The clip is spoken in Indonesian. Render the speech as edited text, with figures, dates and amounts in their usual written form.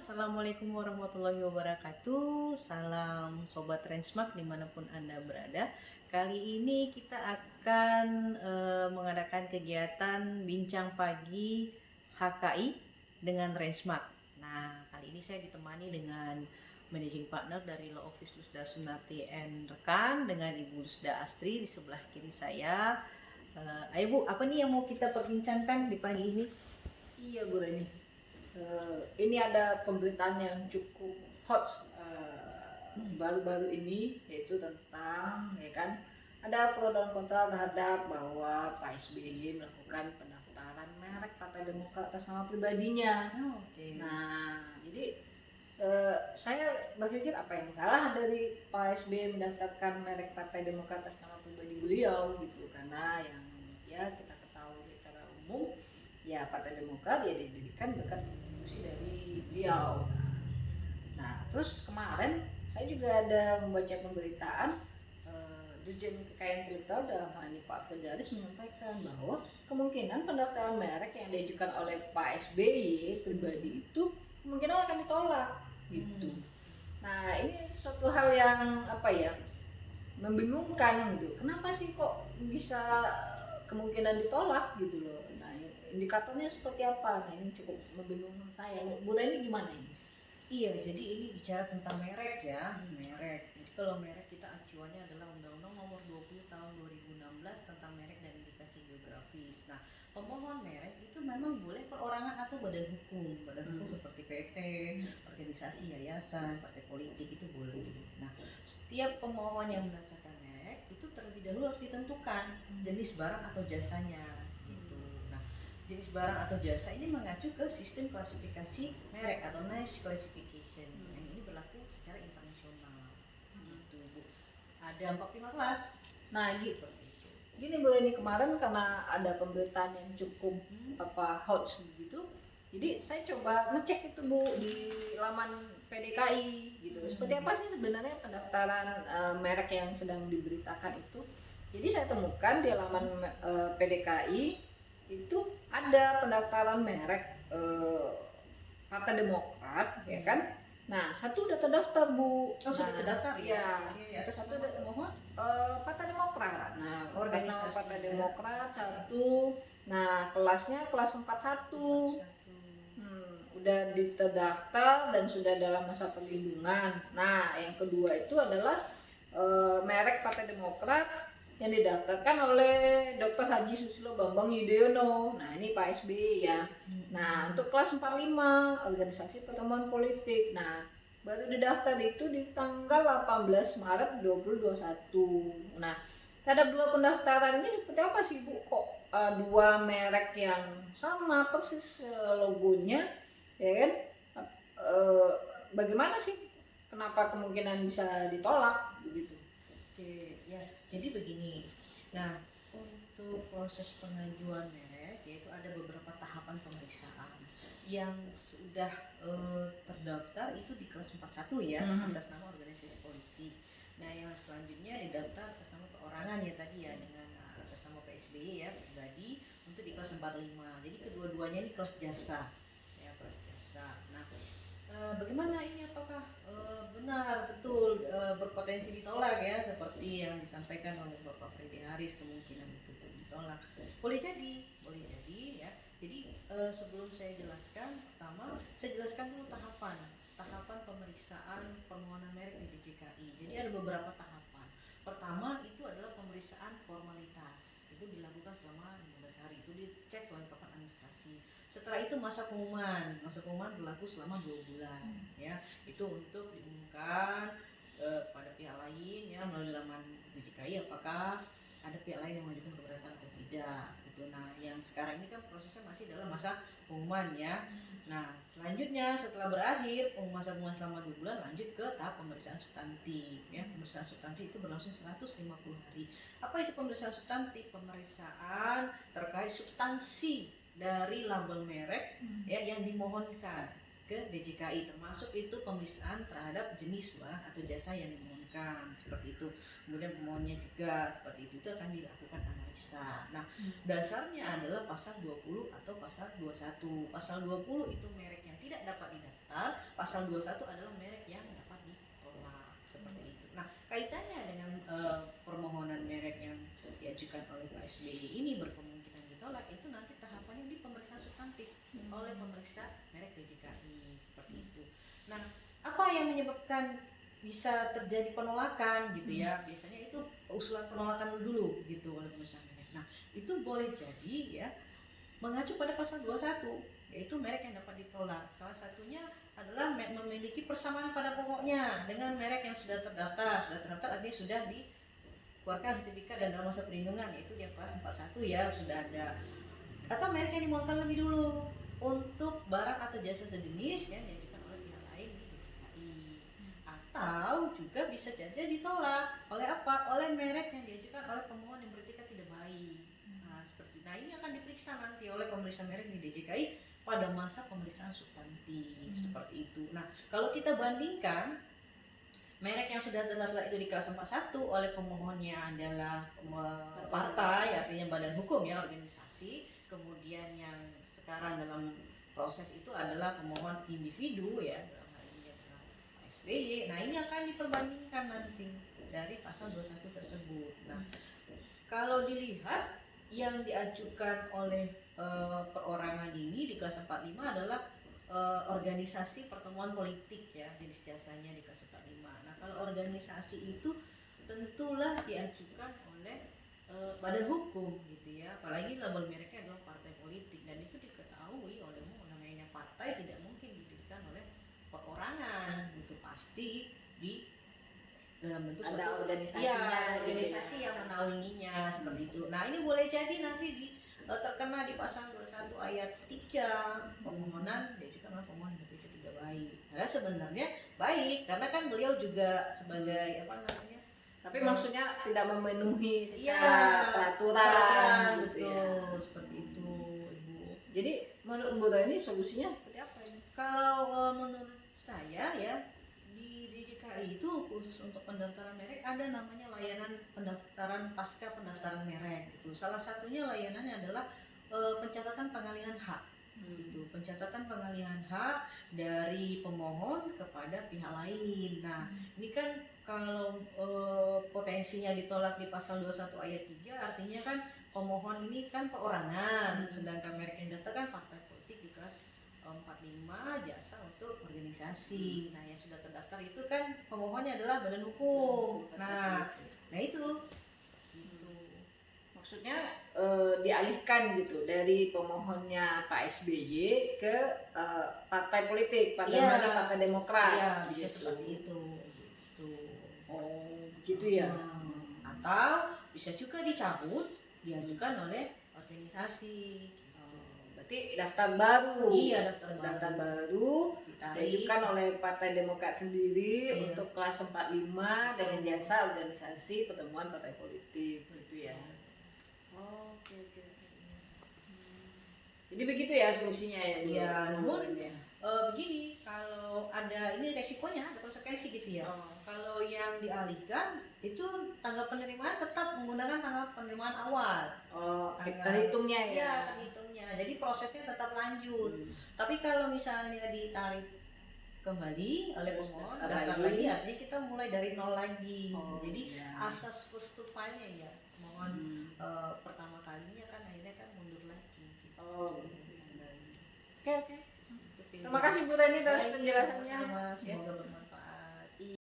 Assalamualaikum warahmatullahi wabarakatuh. Salam Sobat Transmart dimanapun Anda berada. Kali ini kita akan mengadakan kegiatan Bincang Pagi HKI dengan Transmart. Nah, kali ini saya ditemani dengan Managing Partner dari Law Office Lusda Sunarti and rekan dengan Ibu Lusda Astri di sebelah kiri saya. Ayo Bu, apa nih yang mau kita perbincangkan di pagi ini? Iya Bu Reni, ini ada pemberitaan yang cukup hot baru-baru ini, yaitu tentang ya kan ada pro dan kontra terhadap bahwa Pak SBY melakukan pendaftaran merek Partai Demokrat atas nama pribadinya. Oke. Nah, jadi saya berpikir apa yang salah dari Pak SBY mendaftarkan merek Partai Demokrat atas nama pribadi beliau gitu, karena yang ya kita ketahui secara umum ya Partai Demokrat ya didirikan berkat kontribusi dari beliau. Nah, terus kemarin saya juga ada membaca pemberitaan Dirjen Kekayaan Intelektual dalam hal ini Pak Firdaus menyampaikan bahwa kemungkinan pendaftaran merek yang diajukan oleh Pak SBY pribadi itu kemungkinan akan ditolak gitu. Nah, ini suatu hal yang apa ya, membingungkan gitu. Kenapa sih kok bisa kemungkinan ditolak gitu loh. Nah, indikatornya seperti apa? Nah, ini cukup membingungkan saya. Bu ini gimana ini? Iya, jadi ini bicara tentang merek ya, merek. Jadi kalau merek kita acuannya adalah Undang-Undang Nomor 20 Tahun 2016 tentang merek dan indikasi geografis. Nah, pemohon merek itu memang boleh perorangan atau badan hukum. Badan hukum seperti PT, organisasi, yayasan, partai politik itu boleh. Nah, setiap pemohon yang mendaftarkan merek itu terlebih dahulu harus ditentukan jenis barang atau jasanya. Jenis barang atau jasa ini mengacu ke sistem klasifikasi merek atau NICE classification. Yang ini berlaku secara internasional. Gitu, Bu. Ada 415. Nah, gitu. Gini Bu, ini kemarin karena ada pemberitaan yang cukup hot gitu. Jadi saya coba ngecek itu Bu di laman PDKI gitu. Seperti apa sih sebenarnya pendaftaran merek yang sedang diberitakan itu? Jadi saya temukan di laman PDKI itu ada pendaftaran merek Partai Demokrat, ya kan? Nah, satu udah terdaftar Bu. Sudah terdaftar ya? Iya. Atas satu udah pemohon Partai Demokrat. Nah, atas nama Partai ya. Demokrat satu. Nah, kelasnya kelas 41. Udah terdaftar dan sudah dalam masa perlindungan. Nah, yang kedua itu adalah merek Partai Demokrat yang didaftarkan oleh Dr. Haji Susilo Bambang Yudhoyono. Nah, ini Pak SBY ya. Nah, untuk kelas 45 organisasi pertemuan politik. Nah, baru didaftar itu di tanggal 18 Maret 2021. Nah, terhadap dua pendaftaran ini seperti apa sih Bu? Kok dua merek yang sama persis logonya, ya kan? Bagaimana sih? Kenapa kemungkinan bisa ditolak begitu? Oke, ya. Jadi begini. Nah, untuk proses pengajuan merek yaitu ada beberapa tahapan pemeriksaan. Yang sudah terdaftar itu di kelas 41 ya, atas nama organisasi politik. Nah, yang selanjutnya didaftar atas nama perorangan ya tadi ya, dengan atas nama PSBY ya, pribadi, untuk di kelas 45. Jadi kedua-duanya ini kelas jasa. Ya, kelas jasa. Nah, bagaimana ini, apakah benar betul berpotensi ditolak ya, seperti yang disampaikan oleh Bapak Freddy Haris, kemungkinan itu ditolak? Boleh jadi ya. Jadi sebelum saya jelaskan, pertama saya jelaskan dulu tahapan pemeriksaan permohonan merek di DJKI. Jadi ada beberapa tahapan. Pertama itu adalah pemeriksaan formalitas, itu dilakukan selama 15 hari, itu dicek kelengkapan administrasi. Setelah itu masa pengumuman berlaku selama 2 bulan ya, itu untuk diumumkan pada pihak lain ya, melalui laman DJKI apakah ada pihak lain yang mengajukan keberatan atau tidak gitu. Nah, yang sekarang ini kan prosesnya masih dalam masa pengumuman ya. Nah, selanjutnya setelah berakhir masa pengumuman selama 2 bulan, lanjut ke tahap pemeriksaan substantif ya. Pemeriksaan substantif itu berlangsung 150 hari. Apa itu pemeriksaan substantif? Pemeriksaan terkait substansi dari label merek ya yang dimohonkan ke DJKI, termasuk itu pemeriksaan terhadap jenis barang atau jasa yang dimohonkan, seperti itu. Kemudian pemohonnya juga seperti itu akan dilakukan analisa. Nah, dasarnya adalah pasal 20 atau pasal 21. Pasal 20 itu merek yang tidak dapat didaftar, pasal 21 adalah merek yang dapat ditolak seperti itu. Nah, kaitannya dengan permohonan merek yang diajukan oleh Pak SBY ini berkemungkinan ditolak, itu nanti tahapannya di pemeriksaan substantif oleh pemeriksa merek DJKI seperti itu. Nah, apa yang menyebabkan bisa terjadi penolakan gitu ya? Biasanya itu usulan penolakan dulu gitu oleh pemeriksa merek. Nah, itu boleh jadi ya mengacu pada pasal 21, yaitu merek yang dapat ditolak. Salah satunya adalah memiliki persamaan pada pokoknya dengan merek yang sudah terdaftar. Sudah terdaftar artinya sudah dikeluarkan sertifikat dan dalam masa perlindungan, yaitu dia kelas 41 ya, sudah ada. Atau merek yang dimohonkan lebih dulu untuk barang atau jasa sejenis yang diajukan oleh pihak lain di DJKI. Atau juga bisa saja ditolak oleh apa? Oleh merek yang diajukan oleh pemohon yang beretikat tidak baik. Nah, ini akan diperiksa nanti oleh pemeriksa merek di DJKI pada masa pemeriksaan substantif seperti itu. Nah, kalau kita bandingkan merek yang sudah terdaftar itu di kelas 41 oleh pemohonnya adalah partai, artinya badan hukum ya, organisasi. Kemudian yang sekarang dalam proses itu adalah pemohon individu ya, dalam hal ini adalah Pak SBY. Nah, ini akan diperbandingkan nanti dari pasal 21 tersebut. Nah, kalau dilihat yang diajukan oleh perorangan ini di kelas 45 adalah organisasi pertemuan politik ya, jenis jasanya di kelas 45. Nah, kalau organisasi itu tentulah diajukan oleh badan hukum gitu ya, apalagi label mereknya adalah partai politik, dan itu diketahui oleh umum namanya partai tidak mungkin didirikan oleh perorangan, itu pasti di dalam bentuk ada suatu organisasinya, organisasi yang menaunginya seperti itu. Nah, ini boleh jadi nanti terkena di pasal 21 ayat 3 permohonan diajukan oleh pemohon beretikat tidak baik. Padahal sebenarnya baik karena kan beliau juga sebagai apa namanya? Tapi maksudnya tidak memenuhi secara peraturan gitu betul, ya. seperti itu, Ibu. Jadi menurut Bu Rani solusinya seperti apa ini? Kalau menurut saya ya, itu khusus untuk pendaftaran merek ada namanya layanan pendaftaran pasca pendaftaran merek gitu. Salah satunya layanannya adalah pencatatan pengalihan hak. Gitu. Pencatatan pengalihan hak dari pemohon kepada pihak lain. Nah, ini kan kalau potensinya ditolak di pasal 21 ayat 3 artinya kan pemohon ini kan perorangan, sedangkan merek yang daftar kan partai politik di kelas 45 jasa untuk organisasi. Nah, yang sudah terdaftar itu kan pemohonnya adalah badan hukum. Nah itu gitu. Maksudnya dialihkan gitu dari pemohonnya Pak SBY ke partai politik, bagaimana Partai Demokrat. Iya, bisa gitu. seperti itu. Gitu. Oh, gitu ya. Atau bisa juga dicabut, diajukan oleh organisasi. Berarti daftar baru. Iya, daftar baru diajukan oleh Partai Demokrat sendiri untuk kelas 45 dengan jasa organisasi pertemuan partai politik gitu ya. Oke. Jadi begitu ya solusinya ya. Iya, namun begini, kalau ada ini resikonya, ada konsekuensi gitu ya. Kalau yang dialihkan itu tanggal penerimaan tetap menggunakan tanggal penerimaan awal. Terhitungnya ya. Iya, terhitungnya. Jadi prosesnya tetap lanjut. Tapi kalau misalnya ditarik kembali oleh pemohon, daftar lagi artinya kita mulai dari nol lagi. Jadi asas first to file-nya ya, pemohon pertama kalinya kan akhirnya kan mundur lagi. Gitu. Oke. Terima kasih Bu Rani atas penjelasannya. Semoga bermanfaat.